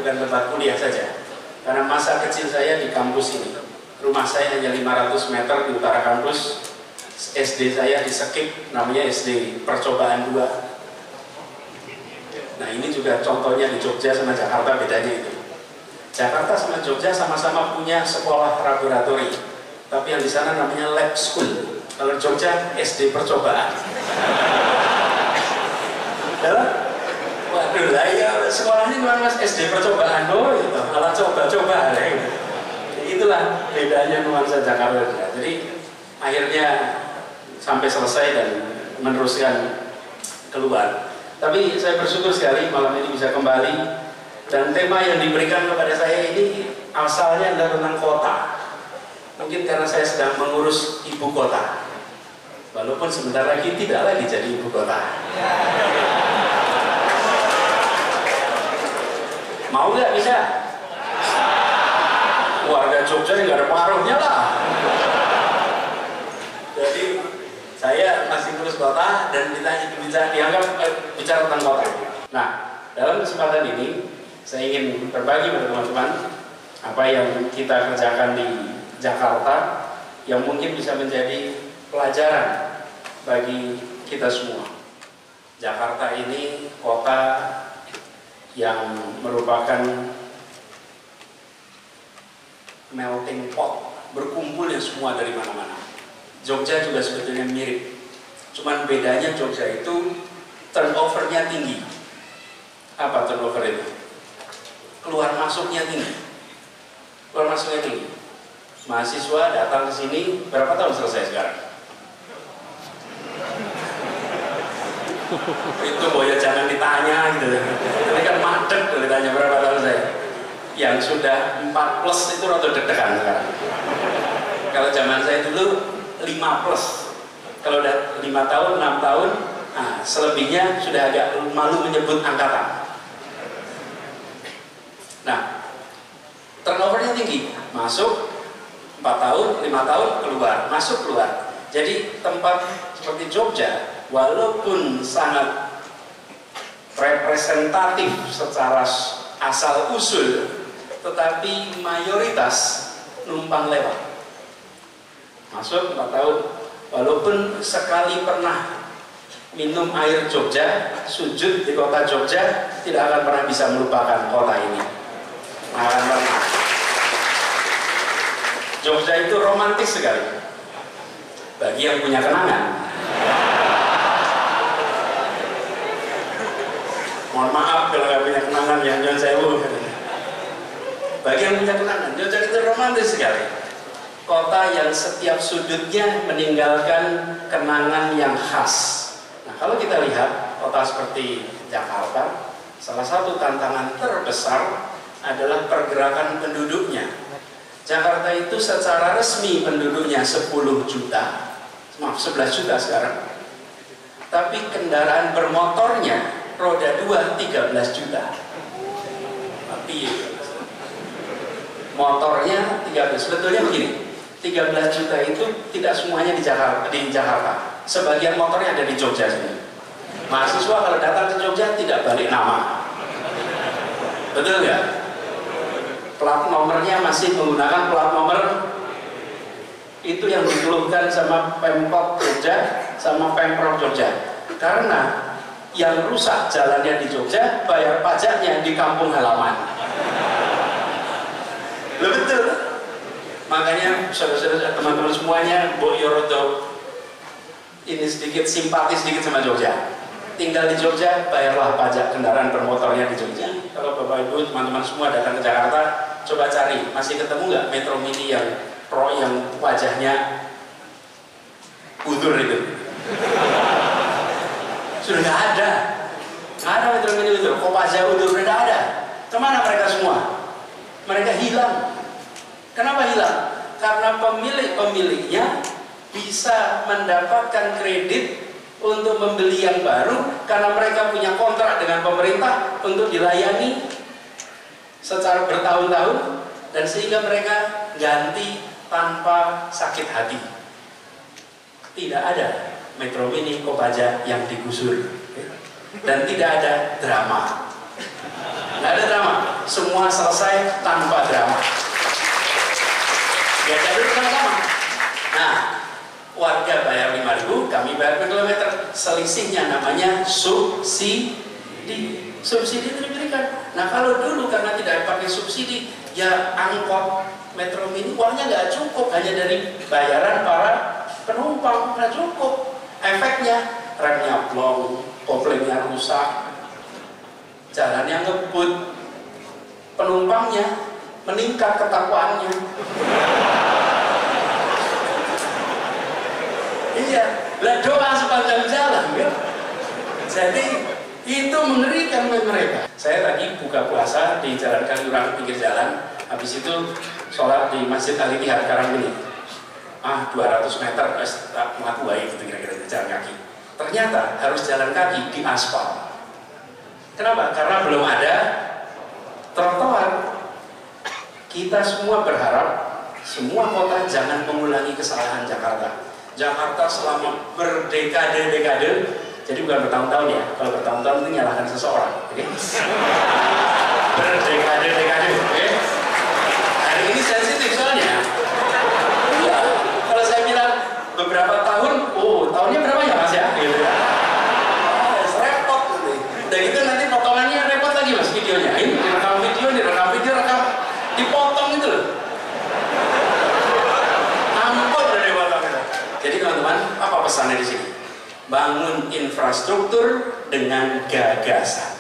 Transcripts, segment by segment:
bukan tempat kuliah saja. Karena masa kecil saya di kampus ini, rumah saya hanya 500 meter di utara kampus. SD saya di Sekip, namanya SD Percobaan 2. Nah ini juga contohnya di Jogja sama Jakarta, bedanya itu. Jakarta sama Jogja sama-sama punya sekolah laboratori, tapi yang di sana namanya lab school. Kalau Jogja SD Percobaan. Waduh lah ya, sekolahnya cuma mas SD Percobaan, oh gitu, alat coba-coba ya, gitu. Itulah bedanya nuansa Jakarta. Jadi akhirnya sampai selesai dan meneruskan keluar. Tapi saya bersyukur sekali malam ini bisa kembali, dan tema yang diberikan kepada saya ini asalnya adalah tentang kota. Mungkin karena saya sedang mengurus ibu kota, walaupun sebentar lagi tidak lagi jadi ibu kota. Mau nggak? Bisa? Warga Jogja nggak ada pengaruhnya lah. Jadi saya masih ngurus kota dan dianggap bicara tentang kota. Nah, dalam kesempatan ini saya ingin berbagi pada teman-teman apa yang kita kerjakan di Jakarta yang mungkin bisa menjadi pelajaran bagi kita semua. Jakarta ini kota yang merupakan melting pot, berkumpulnya semua dari mana-mana. Jogja juga sebetulnya mirip, cuman bedanya Jogja itu turnovernya tinggi. Apa turnover itu? Keluar masuknya tinggi. Keluar masuknya tinggi. Mahasiswa datang ke sini, berapa tahun selesai sekarang? Itu ya jangan ditanya gitu. Ini kan madep kalau ditanya berapa tahun saya. Yang sudah 4+ itu rada deg-degan sekarang. Kalau zaman saya dulu 5+. Kalau udah 5 tahun, 6 tahun, nah, selebihnya sudah agak malu menyebut angkatan. Nah, turnovernya tinggi. Masuk 4 tahun, 5 tahun, keluar, masuk keluar. Jadi tempat seperti Jogja, walaupun sangat representatif secara asal usul, tetapi mayoritas numpang lewat. Masuk 4 tahun, walaupun sekali pernah minum air Jogja, sujud di kota Jogja, tidak akan pernah bisa melupakan kota ini. Akan pernah. Jogja itu romantis sekali bagi yang punya kenangan. Mohon maaf kalau nggak punya kenangan, yang jangan saya bagi yang punya kenangan, Jogja itu romantis sekali. Kota yang setiap sudutnya meninggalkan kenangan yang khas. Nah, kalau kita lihat kota seperti Jakarta, salah satu tantangan terbesar adalah pergerakan penduduknya. Jakarta itu secara resmi penduduknya 10 juta, maaf 11 juta sekarang. Tapi kendaraan bermotornya roda 2 13 juta. Tapi motornya 13, sebetulnya begini, 13 juta itu tidak semuanya di Jakarta. Sebagian motornya ada di Jogja sini. Mahasiswa kalau datang ke Jogja tidak balik nama. Betul nggak? Plat nomornya masih menggunakan plat nomor itu yang dikeluhkan sama Pemkot Jogja sama Pemprov Jogja. Karena yang rusak jalannya di Jogja, bayar pajaknya di kampung halaman. Betul. Makanya saudara-saudara, teman-teman semuanya, Mbok Yorodo ini sedikit simpati sedikit sama Jogja. Tinggal di Jogja, bayarlah pajak kendaraan bermotornya di Jogja. Kalau Bapak Ibu, teman-teman semua datang ke Jakarta, coba cari, masih ketemu nggak Metro Mini yang pro yang wajahnya udur itu? Sudah nggak ada. Nggak ada Metro Mini udur, Kopaja udur, tidak ada. Kemana mereka semua? Mereka hilang. Kenapa hilang? Karena pemilik-pemiliknya bisa mendapatkan kredit untuk membeli yang baru karena mereka punya kontrak dengan pemerintah untuk dilayani secara bertahun-tahun, dan sehingga mereka ganti tanpa sakit hati. Tidak ada Metro Mini Kopaja yang digusur dan tidak ada drama. nggak ada drama. Semua selesai tanpa drama. Ya jadi sama-sama. Nah, warga bayar 5.000, kami bayar per kilometer. Selisihnya namanya subsidi. Subsidi itu diberikan. Nah kalau dulu karena tidak pakai subsidi, ya angkot Metro Mini uangnya nggak cukup, hanya dari bayaran para penumpang nggak cukup. Efeknya remnya blong, kopling-nya rusak, jalannya ngebut, penumpangnya meningkat ketakwaannya. Iya, lah doa sepanjang jalan ya. Jadi itu mengerikan bagi mereka. Saya tadi buka puasa di Jalan Kaliurang pinggir jalan, habis itu sholat di Masjid Al-Ittihad Karangturi. 200 meter, muat baik itu kira-kira jalan kaki. Ternyata harus jalan kaki di aspal. Kenapa? Karena belum ada trotoar. Kita semua berharap semua kota jangan mengulangi kesalahan Jakarta. Jakarta selama berdekade-dekade, jadi bukan bertahun-tahun ya, kalau bertahun-tahun itu nyalahkan seseorang, okay? Berdekade-dekade, okay? Hari ini sensitif soalnya. Ya, kalau saya bilang beberapa tahun, tahunnya berapa ya mas ya? Gitu ya. Repot gitu. Dan itu nanti potongannya repot lagi mas videonya. Ini direkam video, dipotong gitu loh. Ampun dari potong itu. Jadi teman-teman, apa pesannya di sini? Bangun infrastruktur dengan gagasan.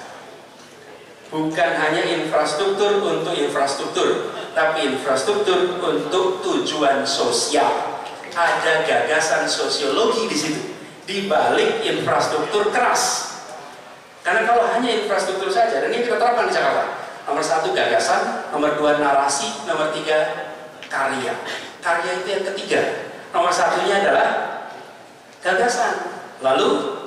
Bukan hanya infrastruktur untuk infrastruktur, tapi infrastruktur untuk tujuan sosial. Ada gagasan sosiologi di situ, di balik infrastruktur keras. Karena kalau hanya infrastruktur saja, dan ini kita terapkan di Jakarta. Nomor 1 gagasan, nomor 2 narasi, nomor 3 karya. Karya itu yang ketiga. Nomor 1-nya adalah gagasan, lalu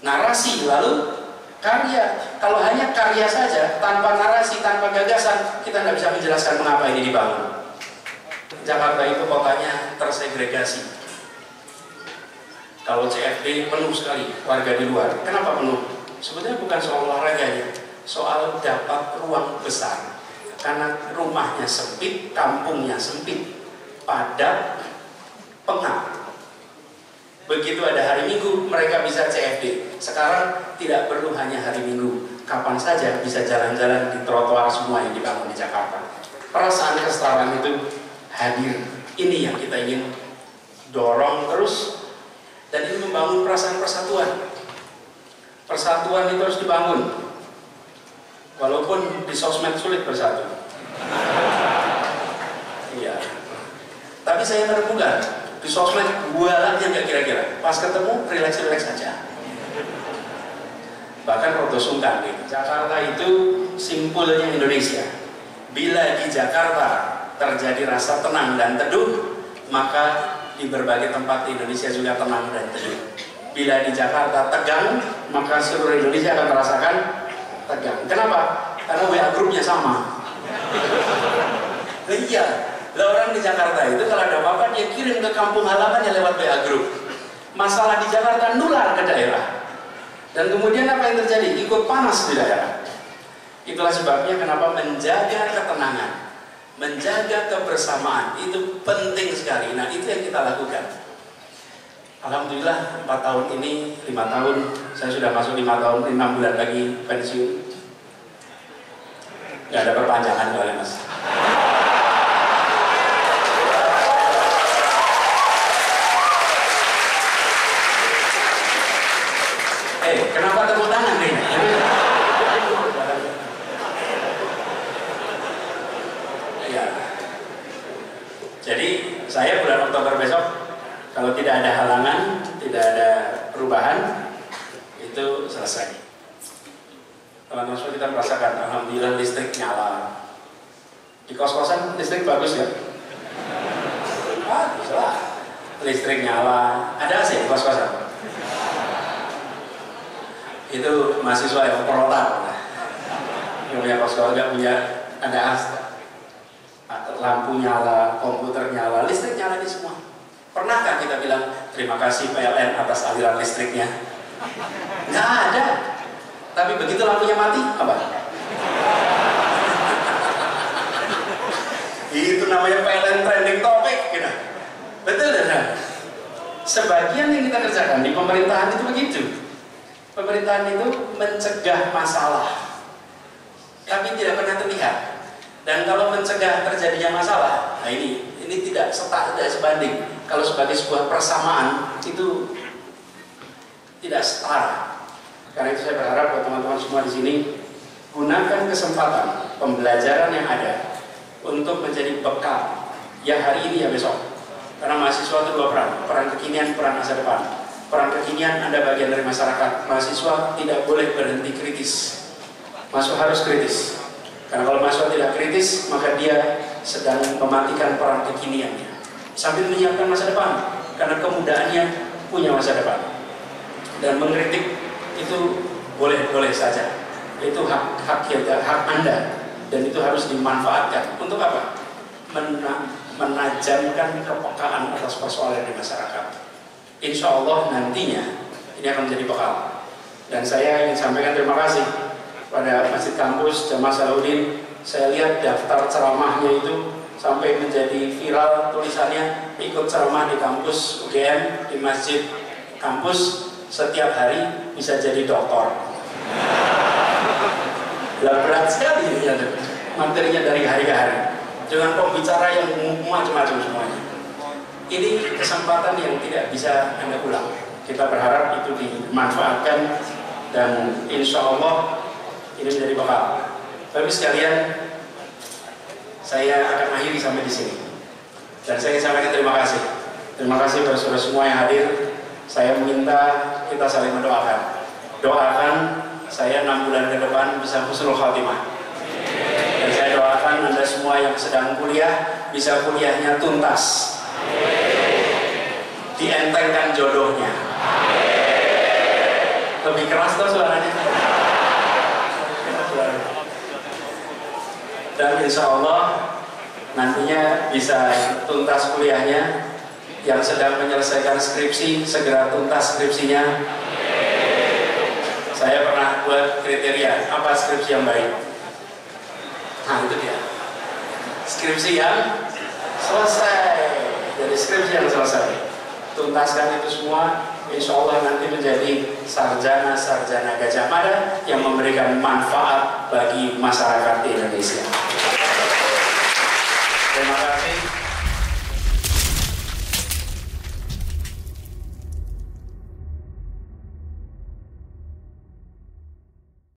narasi, lalu karya. Kalau hanya karya saja, tanpa narasi, tanpa gagasan, kita nggak bisa menjelaskan mengapa ini dibangun. Jakarta itu kotanya tersegregasi. Kalau CFD penuh sekali warga di luar. Kenapa penuh? Sebetulnya bukan soal olahraganya, soal dapat ruang besar. Karena rumahnya sempit, kampungnya sempit, padat, pengap. Begitu ada hari Minggu, mereka bisa CFD. Sekarang tidak perlu hanya hari Minggu, kapan saja bisa jalan-jalan di trotoar semua yang dibangun di Jakarta. Perasaan kesetaraan itu hadir. Ini yang kita ingin dorong terus, dan ini membangun perasaan persatuan. Persatuan itu harus dibangun, walaupun di sosmed sulit bersatu. Iya. Tapi saya menemukan di sosmed bualannya nggak kira-kira. Pas ketemu relax-relax saja. Bahkan Rodo Sungkan gitu. Jakarta itu simpulnya Indonesia. Bila di Jakarta terjadi rasa tenang dan teduh, maka di berbagai tempat di Indonesia juga tenang dan teduh. Bila di Jakarta tegang, maka seluruh Indonesia akan merasakan tegang. Kenapa? Karena WA grupnya sama. Iya, lah orang di Jakarta itu kalau ada apa-apa dia kirim ke kampung halamannya lewat WA grup. Masalah di Jakarta nular ke daerah. Dan kemudian apa yang terjadi? Ikut panas di daerah. Itulah sebabnya kenapa menjaga ketenangan, menjaga kebersamaan itu penting sekali. Nah itu yang kita lakukan. Alhamdulillah 4 tahun ini, 5 tahun, saya sudah masuk 5 tahun, 5 bulan lagi pensiun. Nggak ada perpanjangan kali mas. Kenapa tepuk tangan nih? Ya. Jadi saya bulan Oktober besok, kalau tidak ada halangan, tidak ada perubahan, itu selesai. Teman-teman semua kita merasakan, alhamdulillah listrik nyala. Di kos-kosan listrik bagus ya? Bagus lah. Listrik nyala. Ada AC di kos-kosan? Itu mahasiswa yang protak. Yang punya kos-kosan nggak punya, ada AC. Lampu nyala, komputer nyala, listrik nyala di semua. Pernahkah kita bilang terima kasih PLN atas aliran listriknya? Nggak ada. Tapi begitu lampunya mati, apa? Itu namanya PLN trending topic, gitu. Betul ya? Sebagian yang kita kerjakan di pemerintahan itu begitu. Pemerintahan itu mencegah masalah, tapi tidak pernah terlihat. Dan kalau mencegah terjadinya masalah, nah ini tidak sebanding. Kalau sebagai sebuah persamaan itu tidak setara. Karena itu saya berharap buat teman-teman semua di sini, gunakan kesempatan pembelajaran yang ada untuk menjadi bekal ya hari ini ya besok. Karena mahasiswa itu dua peran kekinian, peran masa depan. Peran kekinian Anda bagian dari masyarakat. Mahasiswa tidak boleh berhenti kritis. Mahasiswa harus kritis. Karena kalau mahasiswa tidak kritis, maka dia sedang mematikan peran kekiniannya sambil menyiapkan masa depan. Karena kemudaannya punya masa depan. Dan mengkritik itu boleh saja. Itu hak kita, hak Anda, dan itu harus dimanfaatkan. Untuk apa? Menajamkan kepekaan atas persoalan di masyarakat. Insya Allah nantinya ini akan menjadi bekal. Dan saya ingin sampaikan terima kasih pada Masjid Kampus Jamaah Salahuddin. Saya lihat daftar ceramahnya itu sampai menjadi viral, tulisannya ikut ceramah di kampus UGM, di Masjid Kampus setiap hari bisa jadi doktor. Berat sekali ya, materinya dari hari ke hari dengan pembicara yang macam-macam semuanya. Ini kesempatan yang tidak bisa Anda ulang. Kita berharap itu dimanfaatkan dan insya Allah ini menjadi bekal. Tapi sekalian, saya akan akhiri sampai di sini. Dan saya ingin sampaikan terima kasih. Terima kasih kepada saudara semua yang hadir. Saya meminta kita saling mendoakan. Doakan saya 6 bulan ke depan bisa husnul khatimah. Dan saya doakan Anda semua yang sedang kuliah bisa kuliahnya tuntas. Dientengkan jodohnya. Lebih keras tuh suaranya. Dan insya Allah nantinya bisa tuntas kuliahnya. Yang sedang menyelesaikan skripsi segera tuntas skripsinya. Saya pernah buat kriteria apa skripsi yang baik. Nah itu dia, skripsi yang selesai. Jadi skripsi yang selesai, tuntaskan itu semua. Insya Allah nanti menjadi sarjana Gajah Mada yang memberikan manfaat bagi masyarakat di Indonesia. Terima kasih.